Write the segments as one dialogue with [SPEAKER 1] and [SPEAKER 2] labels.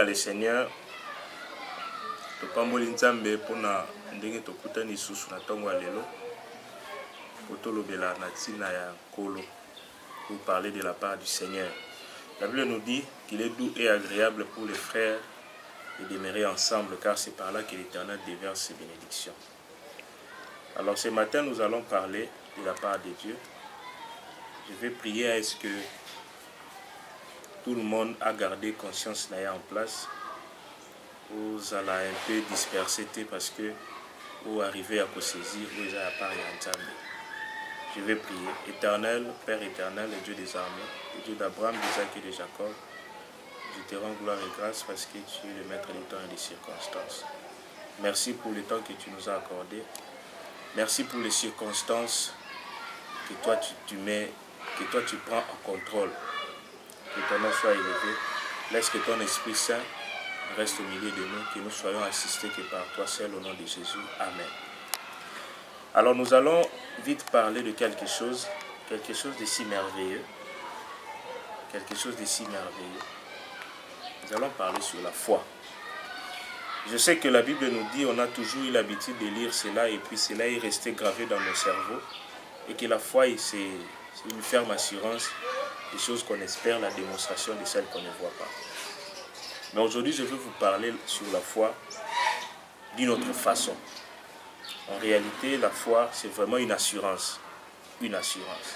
[SPEAKER 1] le Seigneur, topamboli nzambe pona ndenge tokutani lisusu na ntongo ya lelo otolobela na ntina ya nkolo pour parler de la part du Seigneur. La Bible nous dit qu'il est doux et agréable pour les frères de demeurer ensemble, car c'est par là que l'Éternel déverse ses bénédictions. Alors ce matin, nous allons parler de la part de Dieu. Je vais prier à ce que tout le monde a gardé conscience là en place. Vous allez un peu disperser parce que vous arrivez à vous saisir, vous avez part ensemble. Je vais prier. Éternel, Père éternel, le Dieu des armées, le Dieu d'Abraham, d'Isaac et de Jacob, je te rends gloire et grâce parce que tu es le maître des temps et des circonstances. Merci pour le temps que tu nous as accordé. Merci pour les circonstances que toi tu mets, que toi tu prends en contrôle. Que ton nom soit élevé. Laisse que ton Esprit Saint reste au milieu de nous, que nous soyons assistés que par toi seul au nom de Jésus. Amen. Alors nous allons vite parler de quelque chose de si merveilleux. Quelque chose de si merveilleux. Nous allons parler sur la foi. Je sais que la Bible nous dit, on a toujours eu l'habitude de lire cela et puis cela est resté gravé dans nos cerveaux. Et que la foi, c'est une ferme assurance des choses qu'on espère, la démonstration de celles qu'on ne voit pas. Mais aujourd'hui, je veux vous parler sur la foi d'une autre façon. En réalité, la foi, c'est vraiment une assurance. Une assurance.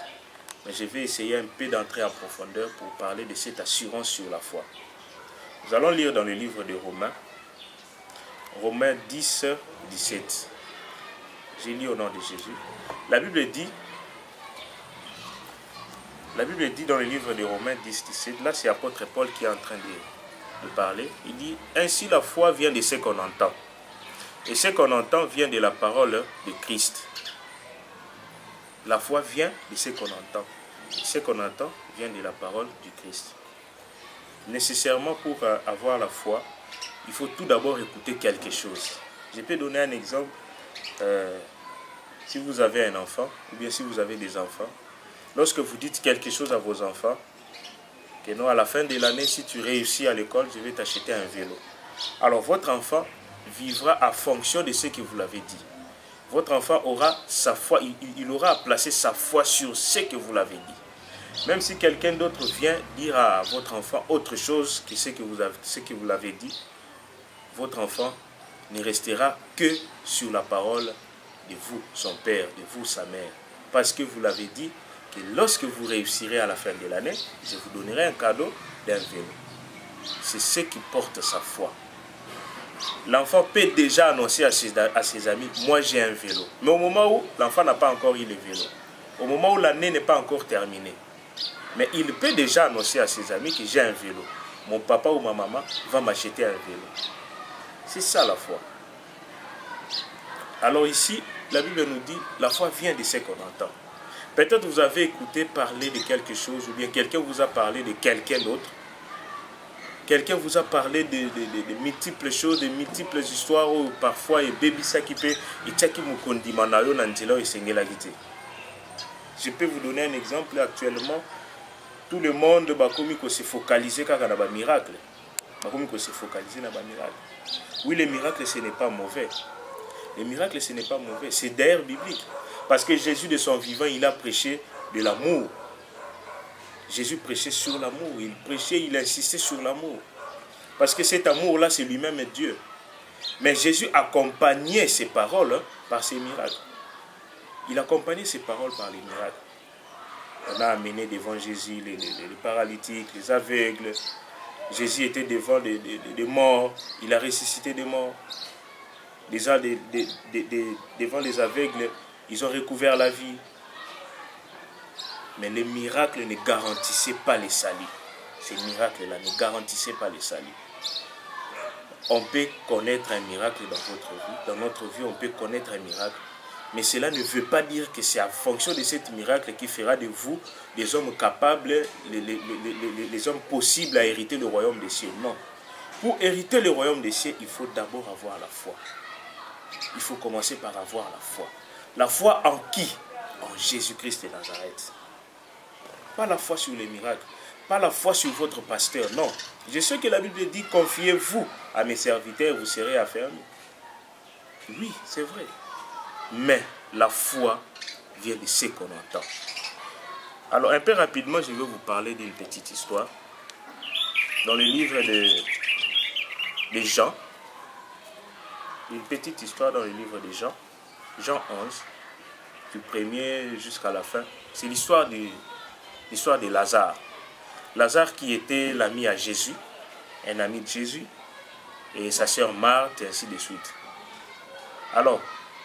[SPEAKER 1] Mais je vais essayer un peu d'entrer en profondeur pour parler de cette assurance sur la foi. Nous allons lire dans le livre de Romains. Romains 10, 17. J'ai lu au nom de Jésus. La Bible dit dans le livre de Romains 10, 17, là c'est l'apôtre Paul qui est en train de parler. Il dit, ainsi la foi vient de ce qu'on entend. Et ce qu'on entend vient de la parole de Christ. La foi vient de ce qu'on entend. Et ce qu'on entend vient de la parole du Christ. Nécessairement pour avoir la foi, il faut tout d'abord écouter quelque chose. Je peux donner un exemple. Si vous avez un enfant, ou bien si vous avez des enfants, lorsque vous dites quelque chose à vos enfants, que non, à la fin de l'année, si tu réussis à l'école, je vais t'acheter un vélo. Alors votre enfant vivra en fonction de ce que vous l'avez dit. Votre enfant aura sa foi, il aura à placer sa foi sur ce que vous l'avez dit. Même si quelqu'un d'autre vient dire à votre enfant autre chose que ce que vous l'avez dit, votre enfant ne restera que sur la parole de vous, son père, de vous, sa mère. Parce que vous l'avez dit que lorsque vous réussirez à la fin de l'année, je vous donnerai un cadeau d'un vélo. C'est ce qui porte sa foi. L'enfant peut déjà annoncer à ses amis, moi j'ai un vélo. Mais au moment où l'enfant n'a pas encore eu le vélo, au moment où l'année n'est pas encore terminée, mais il peut déjà annoncer à ses amis que j'ai un vélo. Mon papa ou ma maman va m'acheter un vélo. C'est ça la foi. Alors ici, la Bible nous dit, la foi vient de ce qu'on entend. Peut-être vous avez écouté parler de quelque chose, ou bien quelqu'un vous a parlé de quelqu'un d'autre. Quelqu'un vous a parlé de multiples choses, de multiples histoires, où parfois il y a des qui peut Je peux vous donner un exemple actuellement. Tout le monde va se focaliser sur les miracles. Oui, les miracles, ce n'est pas mauvais. Les miracles, ce n'est pas mauvais. C'est d'ailleurs biblique. Parce que Jésus, de son vivant, il a prêché de l'amour. Jésus prêchait sur l'amour. Il prêchait, il insistait sur l'amour. Parce que cet amour-là, c'est lui-même Dieu. Mais Jésus accompagnait ses paroles par ses miracles. Il accompagnait ses paroles par les miracles. On a amené devant Jésus les paralytiques, les aveugles. Jésus était devant des morts. Il a ressuscité des morts. Déjà, devant les aveugles, ils ont recouvert la vie. Mais les miracles ne garantissaient pas les saluts. Ces miracles-là ne garantissaient pas les saluts. On peut connaître un miracle dans votre vie. Dans notre vie, on peut connaître un miracle. Mais cela ne veut pas dire que c'est en fonction de ce miracle qui fera de vous des hommes capables, les hommes possibles à hériter le royaume des cieux. Non. Pour hériter le royaume des cieux, il faut d'abord avoir la foi. Il faut commencer par avoir la foi. La foi en qui? En Jésus-Christ de Nazareth. Pas la foi sur les miracles. pas la foi sur votre pasteur, non. Je sais que la Bible dit, confiez-vous à mes serviteurs, vous serez affermis. Oui, c'est vrai. Mais la foi vient de ce qu'on entend. Alors, un peu rapidement, je vais vous parler d'une petite histoire. Dans le livre de Jean, une petite histoire dans le livre de Jean, Jean 11, du premier jusqu'à la fin. C'est l'histoire de Lazare. Lazare qui était l'ami à Jésus, un ami de Jésus, et sa sœur Marthe, et ainsi de suite. Alors,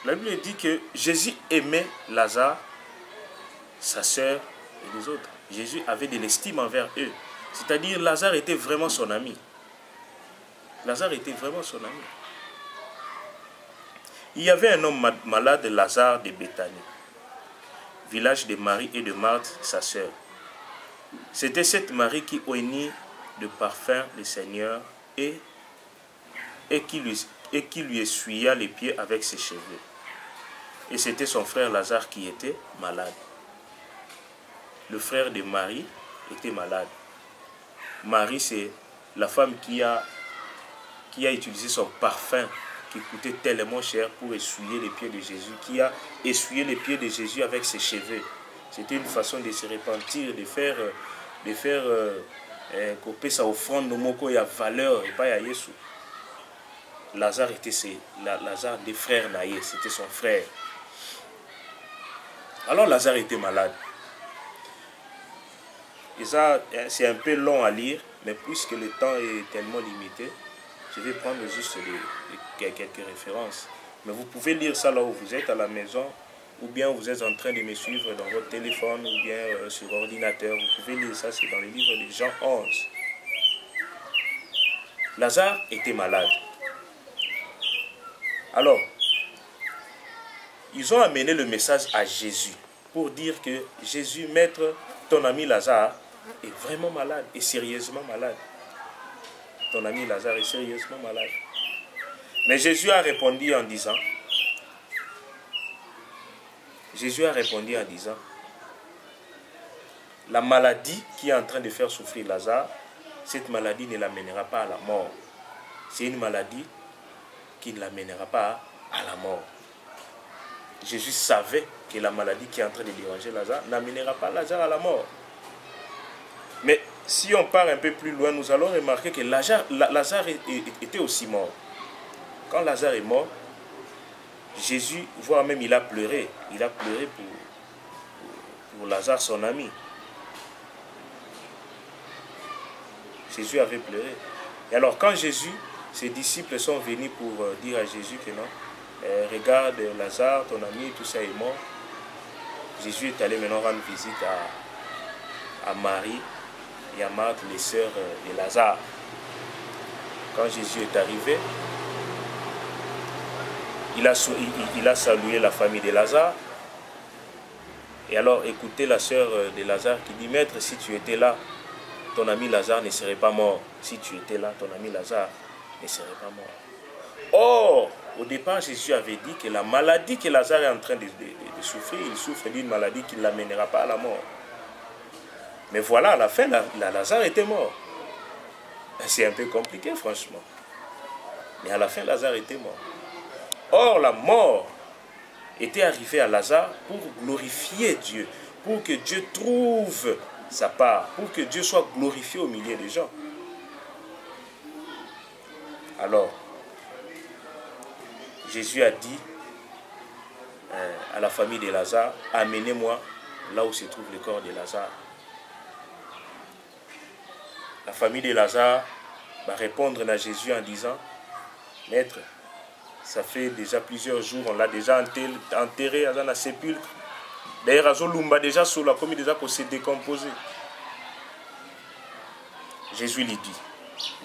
[SPEAKER 1] la Bible dit que Jésus aimait Lazare, sa sœur et les autres. Jésus avait de l'estime envers eux. C'est-à-dire, Lazare était vraiment son ami. Lazare était vraiment son ami. Il y avait un homme malade, Lazare de Béthanie, village de Marie et de Marthe, sa sœur. C'était cette Marie qui oignit de parfum le Seigneur et qui lui essuya les pieds avec ses cheveux. Et c'était son frère Lazare qui était malade. Le frère de Marie était malade. Marie, c'est la femme qui a utilisé son parfum qui coûtait tellement cher pour essuyer les pieds de Jésus, qui a essuyé les pieds de Jésus avec ses cheveux. C'était une façon de se repentir, de faire couper sa offrande moko ya valeur et pas ya Yesu. Lazare était Lazare des frères Naïe, c'était son frère. Alors Lazare était malade. Et ça, c'est un peu long à lire, mais puisque le temps est tellement limité, je vais prendre juste quelques références. Mais vous pouvez lire ça là où vous êtes à la maison, ou bien vous êtes en train de me suivre dans votre téléphone, ou bien sur ordinateur. Vous pouvez lire ça, c'est dans le livre de Jean 11. Lazare était malade. Alors, ils ont amené le message à Jésus pour dire que Jésus, maître, ton ami Lazare est vraiment malade, et sérieusement malade. Ton ami Lazare est sérieusement malade. Mais Jésus a répondu en disant, la maladie qui est en train de faire souffrir Lazare, cette maladie ne l'amènera pas à la mort. C'est une maladie qui ne l'amènera pas à la mort. Jésus savait que la maladie qui est en train de déranger Lazare n'amènera pas Lazare à la mort. Mais si on part un peu plus loin, nous allons remarquer que Lazare était aussi mort. Quand Lazare est mort, Jésus, voire même il a pleuré. Il a pleuré pour Lazare, son ami. Jésus avait pleuré. Et alors quand Jésus, ses disciples sont venus pour dire à Jésus que non, regarde Lazare, ton ami, tout ça est mort. Jésus est allé maintenant rendre visite à Marie et à Marthe, les sœurs de Lazare. Quand Jésus est arrivé, il a salué la famille de Lazare. Et alors écoutez la sœur de Lazare qui dit, maître, si tu étais là, ton ami Lazare ne serait pas mort. Si tu étais là, ton ami Lazare ne serait pas mort. Or, au départ, Jésus avait dit que la maladie que Lazare est en train de souffrir, il souffre d'une maladie qui ne l'amènera pas à la mort. Mais voilà, à la fin, Lazare était mort. C'est un peu compliqué, franchement. Mais à la fin, Lazare était mort. Or, la mort était arrivée à Lazare pour glorifier Dieu, pour que Dieu trouve sa part, pour que Dieu soit glorifié au milieu des gens. Alors, Jésus a dit à la famille de Lazare, amenez-moi là où se trouve le corps de Lazare. La famille de Lazare va répondre à Jésus en disant, maître, ça fait déjà plusieurs jours, on l'a déjà enterré dans la sépulcre. D'ailleurs, Azolumba déjà sous la commis déjà qu'on s'est décomposé. Jésus lui dit,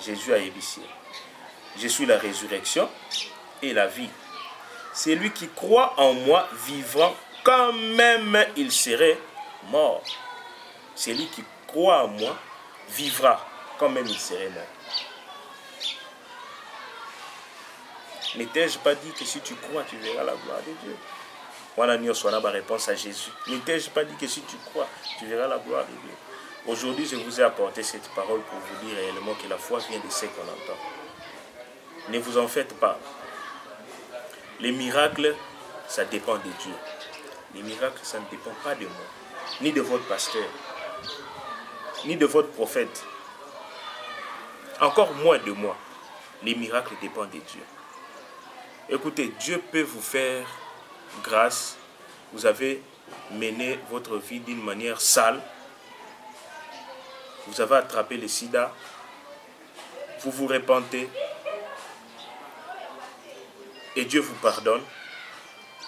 [SPEAKER 1] Jésus a ébissé, je suis la résurrection et la vie. Celui qui croit en moi vivra quand même il serait mort. Celui qui croit en moi vivra quand même il serait mort. N'ai-je pas dit que si tu crois, tu verras la gloire de Dieu? Voilà, nous avons la réponse à Jésus. N'ai-je pas dit que si tu crois, tu verras la gloire de Dieu? Aujourd'hui, je vous ai apporté cette parole pour vous dire réellement que la foi vient de ce qu'on entend. Ne vous en faites pas. Les miracles, ça dépend de Dieu. Les miracles, ça ne dépend pas de moi, ni de votre pasteur, ni de votre prophète. Encore moins de moi. Les miracles dépendent de Dieu. Écoutez, Dieu peut vous faire grâce. Vous avez mené votre vie d'une manière sale. Vous avez attrapé le sida. Vous vous repentez. Et Dieu vous pardonne.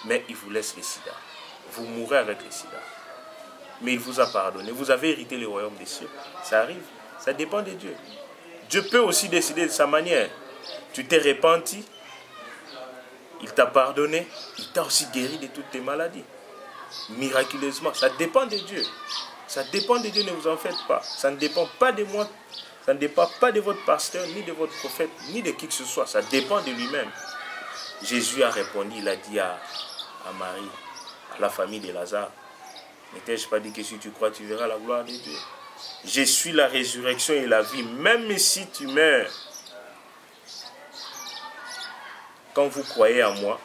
[SPEAKER 1] Mais il vous laisse le sida. Vous mourrez avec le sida. Mais il vous a pardonné. Vous avez hérité le royaume des cieux. Ça arrive. Ça dépend de Dieu. Dieu peut aussi décider de sa manière. Tu t'es repenti. Il t'a pardonné. Il t'a aussi guéri de toutes tes maladies. Miraculeusement. Ça dépend de Dieu. Ça dépend de Dieu, ne vous en faites pas. Ça ne dépend pas de moi. Ça ne dépend pas de votre pasteur, ni de votre prophète, ni de qui que ce soit. Ça dépend de lui-même. Jésus a répondu, il a dit à Marie, à la famille de Lazare, ne t'ai-je pas dit que si tu crois, tu verras la gloire de Dieu? Je suis la résurrection et la vie. Même si tu meurs, quand vous croyez en moi,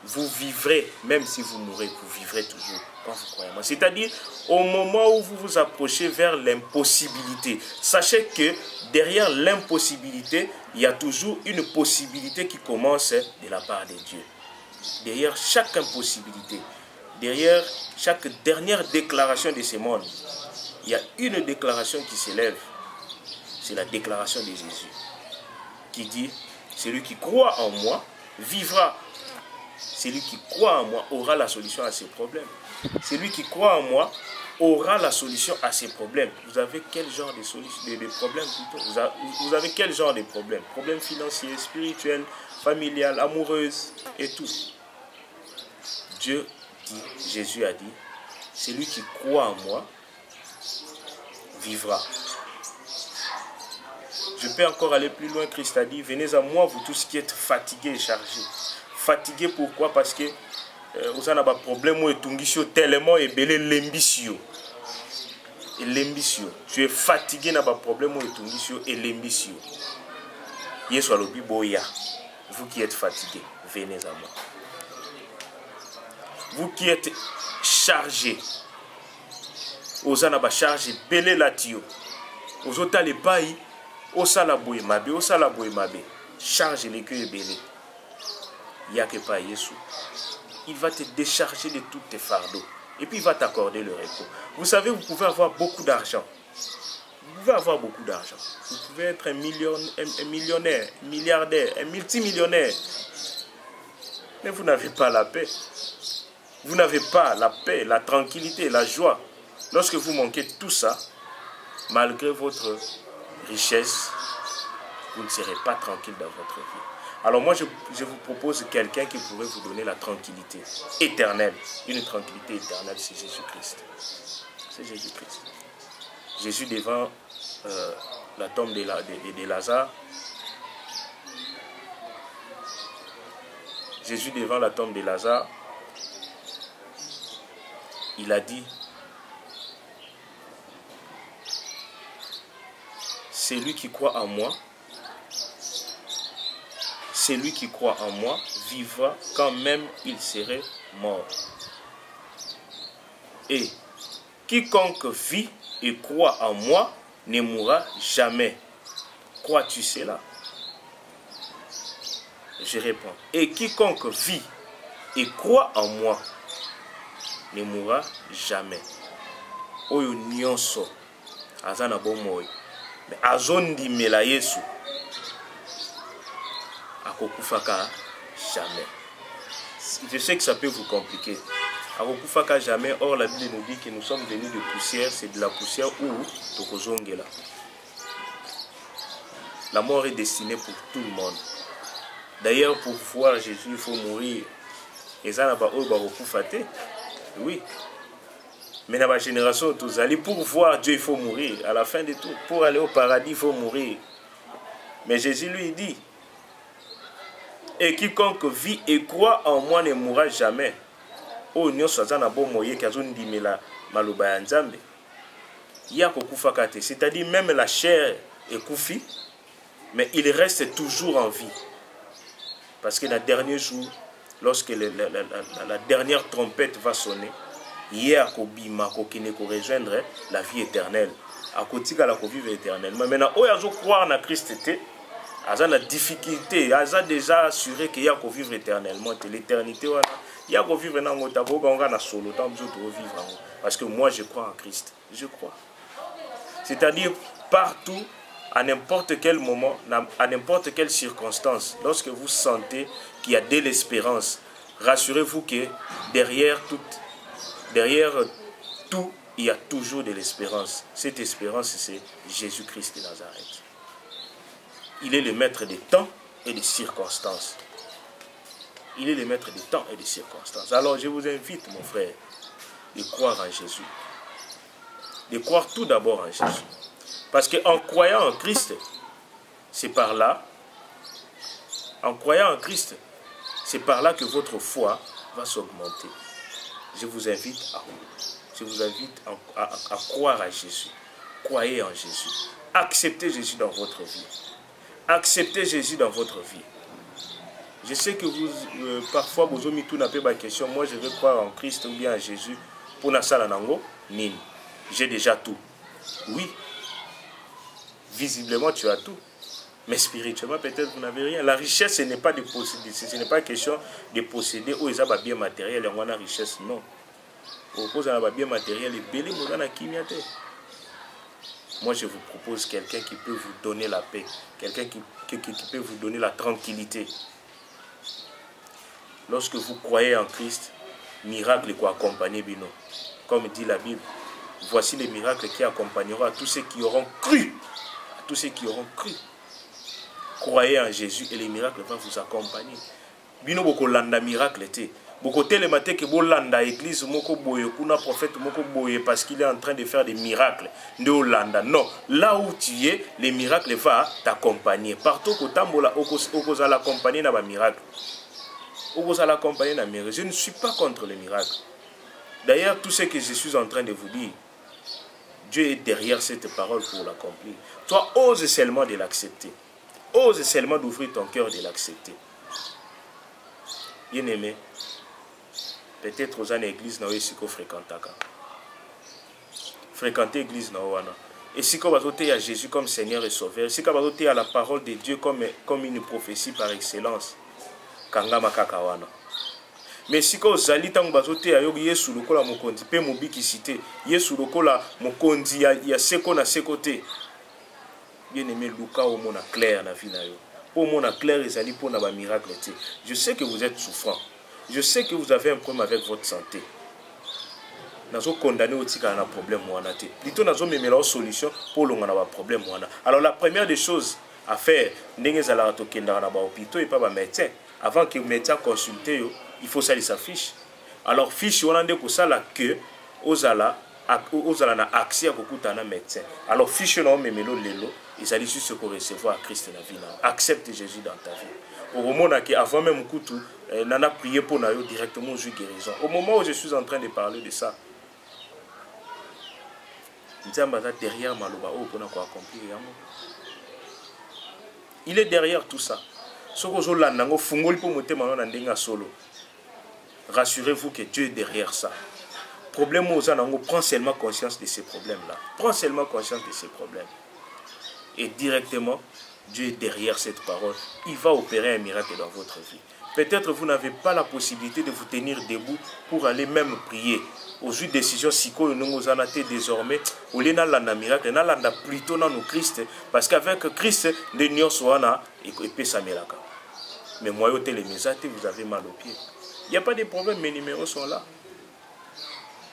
[SPEAKER 1] vous vivrez. Même si vous mourrez, vous vivrez toujours quand vous croyez en moi. C'est-à-dire, au moment où vous vous approchez vers l'impossibilité, sachez que derrière l'impossibilité, il y a toujours une possibilité qui commence de la part de Dieu. Derrière chaque impossibilité, derrière chaque dernière déclaration de ce monde, il y a une déclaration qui s'élève. C'est la déclaration de Jésus. Qui dit, celui qui croit en moi vivra. Celui qui croit en moi aura la solution à ses problèmes. Celui qui croit en moi aura la solution à ses problèmes. Vous avez quel genre de problèmes plutôt? Vous avez quel genre de problèmes? Problèmes financiers, spirituels, familiales, amoureuses et tout. Dieu dit, Jésus a dit, celui qui croit en moi vivra. Je peux encore aller plus loin. Christ a dit, venez à moi, vous tous qui êtes fatigués et chargés. Fatigués pourquoi? Parce que vous avez un problème où tellement et belé l'ambition. Et l'ambition. Tu es fatigué n'a pas problème où et l'ambition. Yesu alobi boya. Vous qui êtes fatigués, venez à moi. Vous qui êtes chargés, vous avez une charge belé la tio. Vous avez les pailles. Au salaboye mabe, au salaboye mabe. Charge les queues belé. Il n'y a que pas Yesu. Il va te décharger de tous tes fardeaux. Et puis il va t'accorder le repos. Vous savez, vous pouvez avoir beaucoup d'argent. Vous pouvez avoir beaucoup d'argent. Vous pouvez être un millionnaire, un milliardaire, un multimillionnaire. Mais vous n'avez pas la paix. Vous n'avez pas la paix, la tranquillité, la joie. Lorsque vous manquez tout ça, malgré votre richesse, vous ne serez pas tranquille dans votre vie. Alors moi, je vous propose quelqu'un qui pourrait vous donner la tranquillité éternelle. Une tranquillité éternelle, c'est Jésus-Christ. C'est Jésus-Christ. Jésus devant la tombe de Lazare. Jésus devant la tombe de Lazare, il a dit, celui qui croit en moi, celui qui croit en moi vivra quand même il serait mort. Et quiconque vit et croit en moi ne mourra jamais. Crois-tu cela? Je réponds. Et quiconque vit et croit en moi ne mourra jamais. Oyo nyonso azana bomoi. Mais azondi mela Yesu. Akokufaka jamais. Je sais que ça peut vous compliquer. Akokufaka jamais. Or la Bible nous dit que nous sommes venus de poussière. C'est de la poussière où tokozongela. La mort est destinée pour tout le monde. D'ailleurs, pour voir Jésus, il faut mourir. Et ça n'a pas eu. Oui. Mais dans ma génération, tous allés pour voir Dieu, il faut mourir. À la fin de tout, pour aller au paradis, il faut mourir. Mais Jésus lui dit, et quiconque vit et croit en moi ne mourra jamais. Oh, nous sommes en bon moyen, car nous dimela maluba nzambe. Yako Kufakate. C'est-à-dire même la chair est koufi, mais il reste toujours en vie. Parce que le dernier jour, lorsque la dernière trompette va sonner, hier Kobima Kokine ko rejoindre la vie éternelle. À côté de la vivre éternellement. Maintenant, où il croire en Christ, il y a la difficulté, il y a déjà assuré qu'il y a vivre éternellement. L'éternité, il y a vivre dans le solo, parce que moi je crois en Christ. Je crois. C'est-à-dire partout, à n'importe quel moment, à n'importe quelle circonstance, lorsque vous sentez qu'il y a de l'espérance, rassurez-vous que derrière tout, il y a toujours de l'espérance. Cette espérance, c'est Jésus-Christ de Nazareth. Il est le maître des temps et des circonstances. Il est le maître des temps et des circonstances. Alors je vous invite, mon frère, de croire en Jésus. De croire tout d'abord en Jésus. Parce qu'en croyant en Christ, c'est par là, en croyant en Christ, c'est par là que votre foi va s'augmenter. Je vous invite à croire à Jésus. Croyez en Jésus. Acceptez Jésus dans votre vie. Acceptez Jésus dans votre vie. Je sais que vous, parfois, vous avez mis tout la question. Moi, je veux croire en Christ ou bien en Jésus. Pour la salle nango, nini. J'ai déjà tout. Oui. Visiblement, tu as tout. Mais spirituellement, peut-être vous n'avez rien. La richesse, ce n'est pas de posséder. Ce n'est pas question de posséder ou ils ont bien matériel et on a la richesse. Non. Pour cause de bien matériel et belé, nous avons la. Moi, je vous propose quelqu'un qui peut vous donner la paix, quelqu'un qui peut vous donner la tranquillité. Lorsque vous croyez en Christ, miracle quoi accompagner Bino. Comme dit la Bible, voici les miracles qui accompagneront à tous ceux qui auront cru. À tous ceux qui auront cru. Croyez en Jésus et les miracles vont vous accompagner. Bino boko landa miracle était. Beaucoup de matin que bolanda église moko boye kuna prophète moko boye parce qu'il est en train de faire des miracles de Hollanda. Non, là où tu es, les miracles vont t'accompagner. Partout que tambola oko l'accompagner dans les miracles. Oko l'accompagner dans les miracles. Je ne suis pas contre les miracles. D'ailleurs, tout ce que je suis en train de vous dire, Dieu est derrière cette parole pour l'accomplir. Toi, ose seulement de l'accepter. Ose seulement d'ouvrir ton cœur de l'accepter. Bien aimé. Peut-être aux années église na aussi qu'on fréquentaka. Fréquenter l'église na wana. Et si qu'on va voter à Jésus comme Seigneur et Sauveur, si qu'on va voter à la parole de Dieu comme une prophétie par excellence, kanga makaka wana. Mais si qu'on zali tango bazote ya yogi Yesu lokola mokondi pe mobiki cité, Yesu lokola mokondi ya seko na sekote. Bien aimé Luka au mona clair na vie na yo. Au mona clair ezali pour na ba miracle te. Je sais que vous êtes souffrant. Je sais que vous avez un problème avec votre santé. Nous sommes condamnés au tika na problème wana te. Plutôt nous sommes meilleurs solution pour le problème wana. Alors la première des choses à faire, ndenge zala to kenda na ba hôpital et pas ba médecin. Avant que le médecin consulte, il faut salir sa fiche. Alors fiche on a ndeko sala que ozala na accès à kokuta na médecin. Alors fiche na memelo lelo, ils allaient juste se recevoir Christ na vie. Accepte Jésus dans ta vie. Au moment où avant même Koutou, Nana prié pour nous directement aux guérison. Au moment où je suis en train de parler de ça, derrière Maloba, il est derrière tout ça. Rassurez-vous que Dieu est derrière ça. Problème aux anango, prends seulement conscience de ces problèmes-là. Prends seulement conscience de ces problèmes. Et directement, Dieu est derrière cette parole. Il va opérer un miracle dans votre vie. Peut-être vous n'avez pas la possibilité de vous tenir debout pour aller même prier. Aux décisions si nous en avons désormais, au lieu d'un miracle, nous avons plutôt dans nous Christ. Parce qu'avec Christ, nous sommes et ça miracle. Mais moi, vous avez mal aux pieds. Il n'y a pas de problème, mes numéros sont là.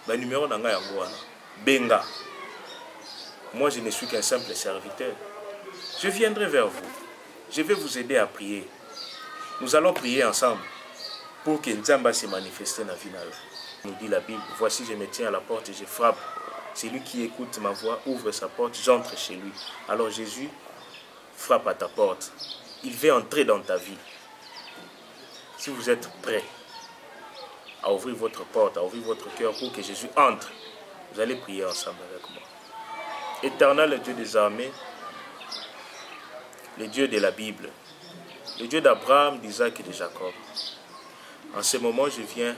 [SPEAKER 1] Les numéros sont là. Benga. Moi, je ne suis qu'un simple serviteur. Je viendrai vers vous. Je vais vous aider à prier. Nous allons prier ensemble pour que Nzamba se manifeste dans la vie. Nous dit la Bible, voici je me tiens à la porte et je frappe. Celui qui écoute ma voix ouvre sa porte, j'entre chez lui. Alors Jésus frappe à ta porte. Il veut entrer dans ta vie. Si vous êtes prêts à ouvrir votre porte, à ouvrir votre cœur pour que Jésus entre, vous allez prier ensemble avec moi. Éternel Dieu des armées, le Dieu de la Bible, le Dieu d'Abraham, d'Isaac et de Jacob. En ce moment, je viens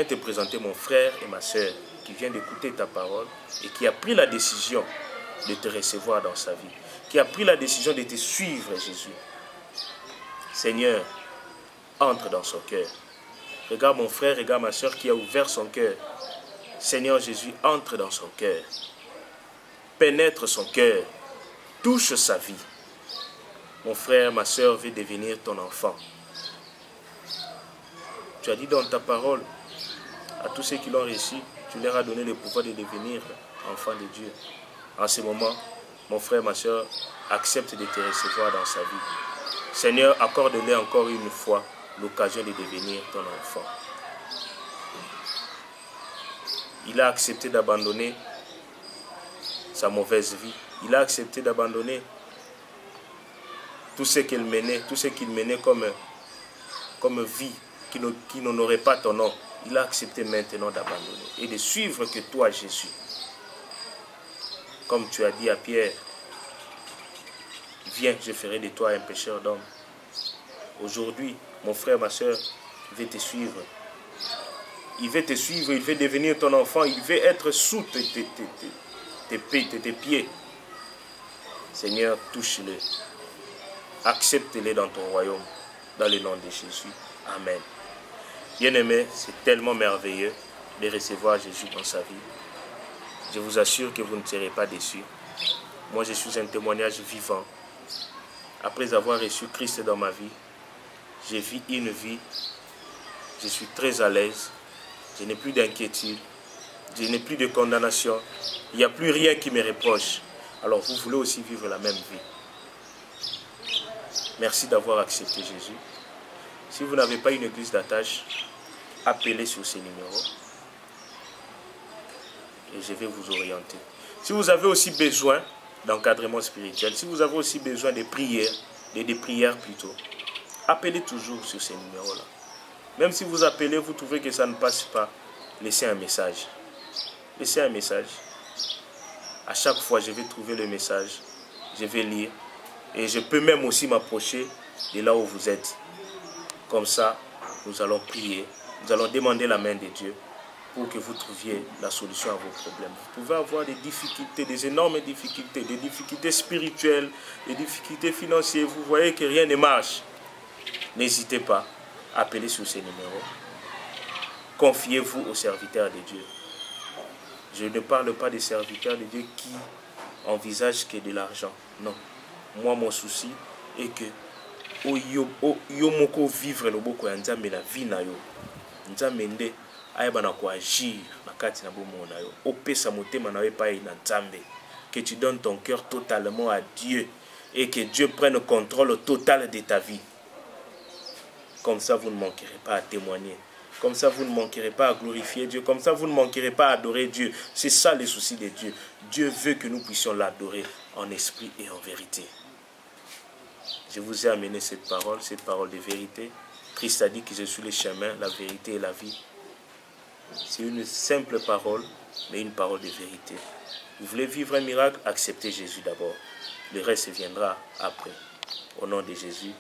[SPEAKER 1] te présenter mon frère et ma sœur qui vient d'écouter ta parole et qui a pris la décision de te recevoir dans sa vie, qui a pris la décision de te suivre, Jésus. Seigneur, entre dans son cœur. Regarde mon frère, regarde ma sœur qui a ouvert son cœur. Seigneur Jésus, entre dans son cœur. Pénètre son cœur. Touche sa vie. Mon frère, ma sœur veut devenir ton enfant. Tu as dit dans ta parole à tous ceux qui l'ont reçu, tu leur as donné le pouvoir de devenir enfants de Dieu. En ce moment, mon frère, ma sœur, accepte de te recevoir dans sa vie. Seigneur, accorde-lui encore une fois l'occasion de devenir ton enfant. Il a accepté d'abandonner sa mauvaise vie. Il a accepté d'abandonner tout ce qu'il menait comme vie qui n'honorait pas ton nom. Il a accepté maintenant d'abandonner et de suivre que toi, Jésus. Comme tu as dit à Pierre, viens, je ferai de toi un pécheur d'homme. Aujourd'hui, mon frère, ma soeur, il veut te suivre. Il veut te suivre, il veut devenir ton enfant, il veut être sous tes pieds. Seigneur, touche-le. Accepte-le dans ton royaume, dans le nom de Jésus. Amen. Bien-aimés, c'est tellement merveilleux de recevoir Jésus dans sa vie. Je vous assure que vous ne serez pas déçus. Moi, je suis un témoignage vivant. Après avoir reçu Christ dans ma vie, j'ai vu une vie, je suis très à l'aise, je n'ai plus d'inquiétude, je n'ai plus de condamnation, il n'y a plus rien qui me reproche. Alors vous voulez aussi vivre la même vie. Merci d'avoir accepté Jésus. Si vous n'avez pas une église d'attache, appelez sur ces numéros et je vais vous orienter. Si vous avez aussi besoin d'encadrement spirituel, si vous avez aussi besoin de prières, plutôt, appelez toujours sur ces numéros-là. Même si vous appelez, vous trouvez que ça ne passe pas, laissez un message. Laissez un message. À chaque fois, je vais trouver le message, je vais lire et je peux même aussi m'approcher de là où vous êtes. Comme ça, nous allons prier, nous allons demander la main de Dieu pour que vous trouviez la solution à vos problèmes. Vous pouvez avoir des difficultés, des énormes difficultés, des difficultés spirituelles, des difficultés financières. Vous voyez que rien ne marche. N'hésitez pas, appelez sur ces numéros. Confiez-vous aux serviteurs de Dieu. Je ne parle pas des serviteurs de Dieu qui envisagent que de l'argent. Non. Moi, mon souci est que yo moko vivre le boko ya nzambe na vie na yo. Nzambe nde ayeba na ko agir na kati na bomo na yo. Opesa motema na yo epai na nzambe. Que tu donnes ton cœur totalement à Dieu et que Dieu prenne contrôle total de ta vie. Comme ça, vous ne manquerez pas à témoigner. Comme ça, vous ne manquerez pas à glorifier Dieu. Comme ça, vous ne manquerez pas à adorer Dieu. C'est ça le souci de Dieu. Dieu veut que nous puissions l'adorer en esprit et en vérité. Je vous ai amené cette parole de vérité. Christ a dit que je suis le chemin, la vérité et la vie. C'est une simple parole, mais une parole de vérité. Vous voulez vivre un miracle? Acceptez Jésus d'abord. Le reste viendra après. Au nom de Jésus,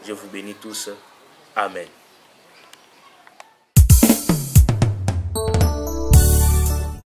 [SPEAKER 1] je vous bénis tous. Amen.